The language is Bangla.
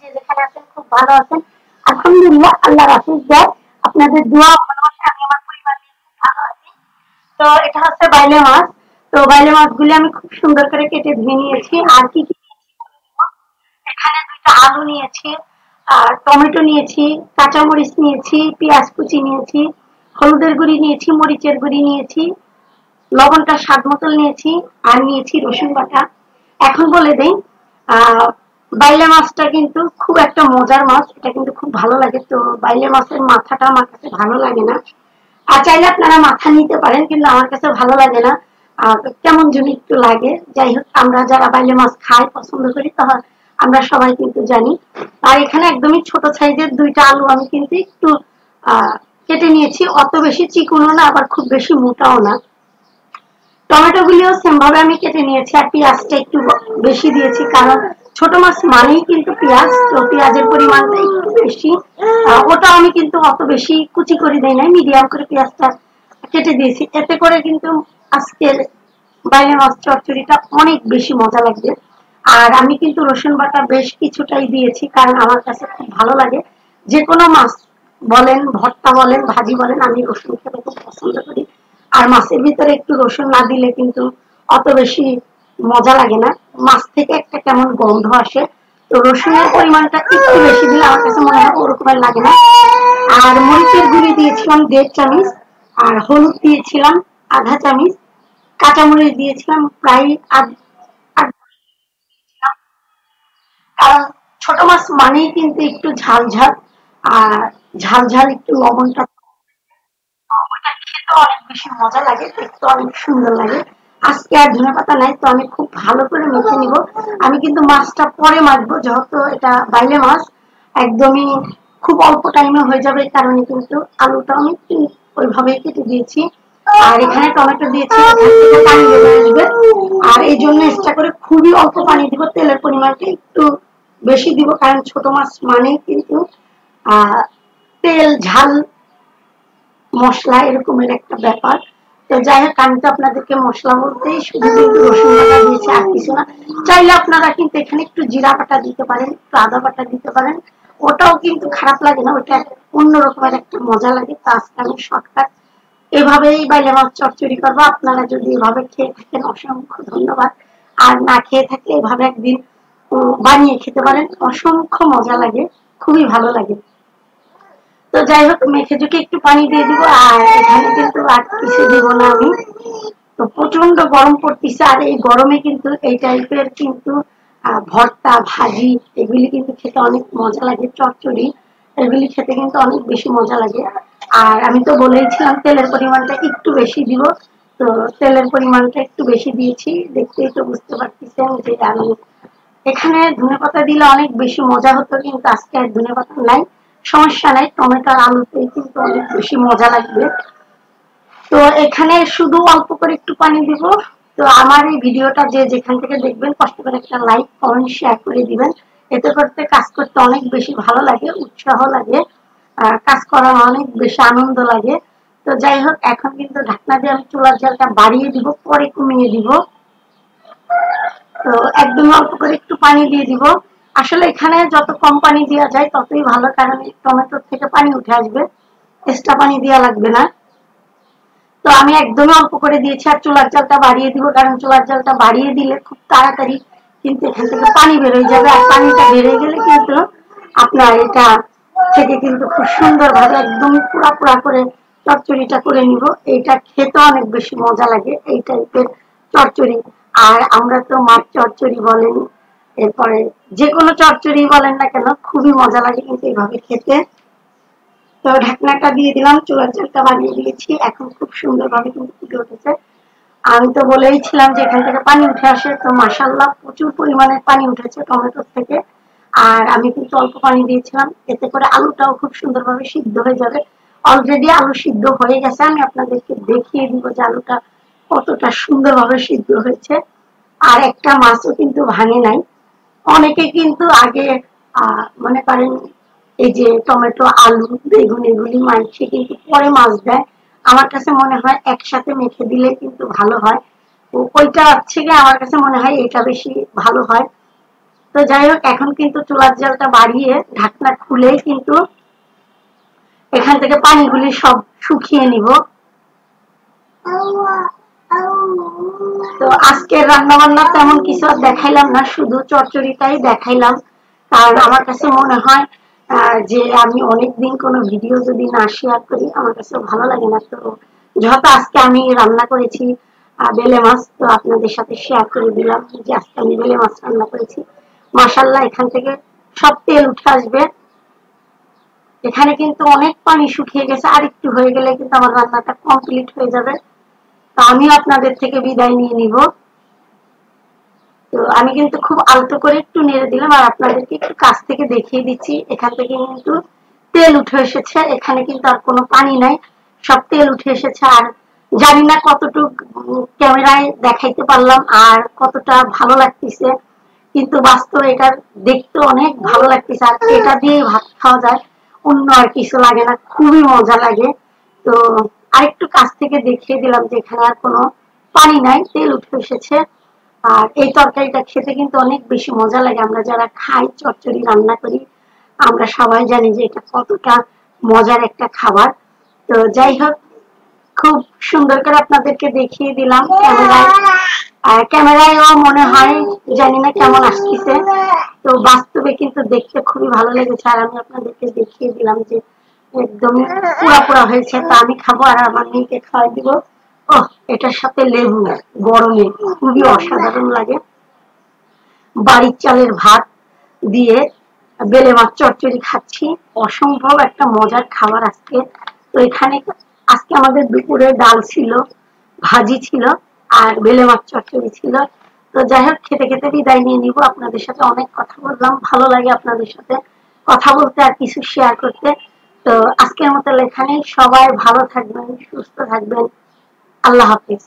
যে যেখানে আছেন খুব ভালো আছেন। আলহামদুলিল্লাহ, আল্লাহর আশীষ দয়ায় আপনাদের দোয়া ভালোবাসায় আমি আমার পরিবার নিয়ে খুব ভালো আছি। তো এটা হচ্ছে বাইলে মাছ। তো বাইলে মাছগুলি আমি খুব সুন্দর করে কেটে ধুয়ে নিয়েছি। আর কি কি নিয়েছি বলে দিব। এখানে 2টা আলু নিয়েছি, আর টমেটো নিয়েছি, কাঁচামরিচ নিয়েছি, পেঁয়াজ কুচি নিয়েছি, হলুদের গুঁড়ি নিয়েছি, মরিচের গুঁড়ি নিয়েছি, লবণটা স্বাদ মতো নিয়েছি, আর নিয়েছি রসুন বাটা। এখন বলে দেই, আহ বাইলে মাছটা কিন্তু খুব একটা মজার মাছ, এটা কিন্তু খুব ভালো লাগে। তো বাইলে মাছের মাথাটা আমার কাছে ভালো লাগে না। আর চাইলে আপনারা মাথা নিতে পারেন, কিন্তু আমার কাছে ভালো লাগে না। কেমন যেন একটু লাগে। যাই হোক, আমরা যারা বাইলে মাছ খাই পছন্দ করি, তখন আমরা সবাই কিন্তু জানি। আর এখানে একদমই ছোট সাইজের 2টা আলু আমি কিন্তু একটু আহ কেটে নিয়েছি। অত বেশি চিকুনও না, আবার খুব বেশি মোটাও না। টমেটো গুলিও সেম ভাবে আমি কেটে নিয়েছি। আর পেঁয়াজটা একটু বেশি দিয়েছি, কারণ ছোট মাছ মানেই কিন্তু পেঁয়াজ, তো পেঁয়াজের পরিমাণটা একটু বেশি। ওটা আমি কিন্তু অত বেশি কুচি করে দেই নাই, মিডিয়াম করে পেঁয়াজটা কেটে দিয়েছি। এতে করে কিন্তু আজকের বাইলে মাছ চচ্চড়িটা অনেক বেশি মজা লাগবে। আর আমি কিন্তু রসুন বাটা বেশ কিছুটাই দিয়েছি, কারণ আমার কাছে খুব ভালো লাগে। যে কোনো মাছ বলেন, ভর্তা বলেন, ভাজি বলেন, আমি রসুন খেতে খুব পছন্দ করি। আর মাছের ভিতরে একটু রসুন না দিলে কিন্তু অত বেশি মজা লাগে না। মাছ থেকে একটা কেমন গন্ধ আসে। তো রসুনের পরিমাণটা একটু বেশি দিলে আমার কাছে মনে হয় ওরকমের লাগে না। আর মরিচের গুঁড়ি দিয়েছিলাম 1.5 চামচ, আর হলুদ দিয়েছিলাম আধা চামচ, কাঁচামরিচ দিয়েছিলাম প্রায় আধ দিয়েছিলাম। কারণ ছোট মাছ মানেই কিন্তু একটু ঝাল ঝাল, আর ঝাল ঝাল একটু লবণটা ওটা খেতে অনেক বেশি মজা লাগে, দেখতে অনেক সুন্দর লাগে। আজকে আর ধনেপাতা নাই, তো আমি খুব ভালো করে মেখে নিব। আমি কিন্তু মাছটা পরে মাখবো, যেহেতু এটা বাইলে মাছ একদমই খুব অল্প টাইমে হয়ে যাবে। এই কারণে কিন্তু আলুটা আমি ওইভাবেই কেটে দিয়েছি। আর এখানে টমেটো দিয়েছি, এখান থেকে পানি বের আসবে। আর এই জন্য এক্সট্রা করে খুবই অল্প পানি দিব, তেলের পরিমাণটা একটু বেশি দিব, কারণ ছোট মাছ মানেই কিন্তু আহ তেল ঝাল মশলা এরকমের একটা ব্যাপার। তো যাই হোক, আমি তো আপনাদেরকে মশলা বলতেই শুধু কিন্তু রসুন বাটা দিয়েছি, আর কিছু না। চাইলে আপনারা কিন্তু এখানে একটু জিরা বাটা দিতে পারেন, একটু আদা বাটা দিতে পারেন। ওটাও কিন্তু খারাপ লাগে না, ওটা অন্য রকমের একটা মজা লাগে। তো আজকে আমি শর্টকাট এভাবেই বাইলে মাছ চচ্চড়ি করবো। আপনারা যদি এভাবে খেয়ে থাকেন অসংখ্য ধন্যবাদ। আর না খেয়ে থাকলে এভাবে একদিন বানিয়ে খেতে পারেন, অসংখ্য মজা লাগে, খুবই ভালো লাগে। তো যাই হোক, মেখে ঝুঁকে একটু পানি দিয়ে দিব। আর এখানে কিন্তু আর কিছু দিব না আমি। তো প্রচন্ড গরম পড়তেছে, আর এই গরমে কিন্তু এই টাইপের কিন্তু ভর্তা ভাজি এগুলি কিন্তু খেতে অনেক মজা লাগে। চচ্চড়ি এগুলি খেতে কিন্তু অনেক বেশি মজা লাগে। আর আমি তো বলেইছিলাম তেলের পরিমাণটা একটু বেশি দিব। তো তেলের পরিমাণটা একটু বেশি দিয়েছি, দেখতেই তো বুঝতে পারতেছেন যে আমি এখানে ধনেপাতা দিলে অনেক বেশি মজা হতো, কিন্তু আজকে আর ধনেপাতা নাই। সমস্যা নাই, টমেটো আর আলুতেই কিন্তু অনেক বেশি মজা লাগবে। তো এখানে শুধু অল্প করে একটু পানি দিব। তো আমার এই ভিডিওটা যে যেখান থেকে দেখবেন কষ্ট করে একটা লাইক কমেন্ট শেয়ার করে দিবেন। এতে করতে কাজ করতে অনেক বেশি ভালো লাগে, উৎসাহ লাগে, কাজ করার অনেক বেশি আনন্দ লাগে। তো যাই হোক, এখন কিন্তু ঢাকনা দিয়ে আমি চুলার জালটা বাড়িয়ে দিব, পরে কমিয়ে দিব। তো একদম অল্প করে একটু পানি দিয়ে দিব। আসলে এখানে যত কম পানি দেওয়া যায় ততই ভালো, কারণ টমেটোর থেকে পানি উঠে আসবে, এক্সট্রা পানি দেওয়া লাগবে না। তো আমি একদমই অল্প করে দিয়েছি। আর চুলার জালটা বাড়িয়ে দিব, কারণ চুলার জালটা বাড়িয়ে দিলে খুব তাড়াতাড়ি কিন্তু এখান থেকে পানি বেরোয় যাবে। আর পানিটা বেড়ে গেলে কিন্তু আপনার এটা থেকে কিন্তু খুব সুন্দর ভাবে একদম পুরা পুরা করে চচ্চড়িটা করে নিব। এইটা খেতে অনেক বেশি মজা লাগে এই টাইপের চচ্চড়ি। আর আমরা তো মাছ চচ্চড়ি বলেন, এরপরে যে কোনো চচ্চড়ি বলেন না কেন, খুবই মজা লাগে কিন্তু এইভাবে খেতে। তো ঢাকনাটা দিয়ে দিলাম, চুলার জালটা বাড়িয়ে দিয়েছি, এখন খুব সুন্দরভাবে কিন্তু ফুটে উঠেছে। আমি তো বলেইছিলাম যে এখান থেকে পানি উঠে আসে, তো মাশাআল্লাহ প্রচুর পরিমাণে পানি উঠেছে টমেটোর থেকে। আর আমি কিন্তু অল্প পানি দিয়েছিলাম, এতে করে আলুটাও খুব সুন্দরভাবে সিদ্ধ হয়ে যাবে। অলরেডি আলু সিদ্ধ হয়ে গেছে, আমি আপনাদেরকে দেখিয়ে দিব যে আলুটা কতটা সুন্দরভাবে সিদ্ধ হয়েছে। আর একটা মাছও কিন্তু ভাঙে নাই। অনেকে কিন্তু আগে মনে করেন এই যে টমেটো আলু বেগুন এগুলি মাখিয়ে কিন্তু পরে মাছ দেয়। আমার কাছে মনে হয় একসাথে মেখে দিলে কিন্তু ভালো হয়। তো ওইটা হচ্ছে গিয়ে আমার কাছে মনে হয় এটা বেশি ভালো হয়। তো যাই হোক, এখন কিন্তু চুলার জালটা বাড়িয়ে ঢাকনা খুলেই কিন্তু এখান থেকে পানিগুলি সব শুকিয়ে নিব। তো আজকের রান্না বান্না তেমন কিছু আর দেখাইলাম না, শুধু চচ্চড়িটাই দেখাইলাম। কারণ আমার কাছে মনে হয় যে আমি অনেকদিন কোনো ভিডিও যদি না শেয়ার করি আমার কাছে ভালো লাগে না। তো যেহেতু আজকে আমি রান্না করেছি বেলে মাছ, তো আপনাদের সাথে শেয়ার করে দিলাম যে আজকে আমি বেলে মাছ রান্না করেছি। মাশাআল্লাহ, এখান থেকে সব তেল উঠে আসবে। এখানে কিন্তু অনেক পানি শুকিয়ে গেছে, আর একটু হয়ে গেলে কিন্তু আমার রান্নাটা কমপ্লিট হয়ে যাবে। তো আমিও আপনাদের থেকে বিদায় নিয়ে নিব। তো আমি কিন্তু খুব আলতো করে একটু নেড়ে দিলাম, আর আপনাদেরকে একটু কাছ থেকে দেখিয়ে দিচ্ছি। এখান থেকে কিন্তু তেল উঠে এসেছে, এখানে কিন্তু আর কোনো পানি নাই, সব তেল উঠে এসেছে। আর জানি না কতটুকু ক্যামেরায় দেখাইতে পারলাম আর কতটা ভালো লাগতেছে, কিন্তু বাস্তবে এটা দেখতে অনেক ভালো লাগতেছে। আর এটা দিয়ে ভাত খাওয়া যায়, অন্য আর কিছু লাগে না, খুবই মজা লাগে। তো আরেকটু কাছ থেকে দেখিয়ে দিলাম যে এখানে আর কোনো পানি নাই, তেল উঠে এসেছে। আর এই তরকারিটা খেতে কিন্তু অনেক বেশি মজা লাগে। আমরা যারা খাই, চচ্চড়ি রান্না করি, আমরা সবাই জানি যে এটা কতটা মজার একটা খাবার। তো যাই হোক, খুব সুন্দর করে আপনাদেরকে দেখিয়ে দিলাম ক্যামেরায়। আর ক্যামেরায়ও মনে হয় জানি না কেমন আসতেছে, তো বাস্তবে কিন্তু দেখতে খুবই ভালো লেগেছে। আর আমি আপনাদেরকে দেখিয়ে দিলাম যে একদম পুরা পুরা হয়েছে। তা আমি খাবো আর আমার মেয়েকে খাওয়াই দিব। ও, এটার সাথে লেবু গরমে খুবই অসাধারণ লাগে। বাড়ির চালের ভাত দিয়ে বেলে মাছ চচ্চড়ি খাচ্ছি, অসম্ভব একটা মজার খাবার আজকে। তো এখানে আজকে আমাদের দুপুরে ডাল ছিল, ভাজি ছিল, আর বেলে মাছ চচ্চড়ি ছিল। তো যাই হোক, খেতে খেতে বিদায় নিয়ে নিব। আপনাদের সাথে অনেক কথা বললাম, ভালো লাগে আপনাদের সাথে কথা বলতে আর কিছু শেয়ার করতে। তো আজকের মতো এখানেই, সবাই ভালো থাকবেন, সুস্থ থাকবেন। আল্লাহ হাফিজ।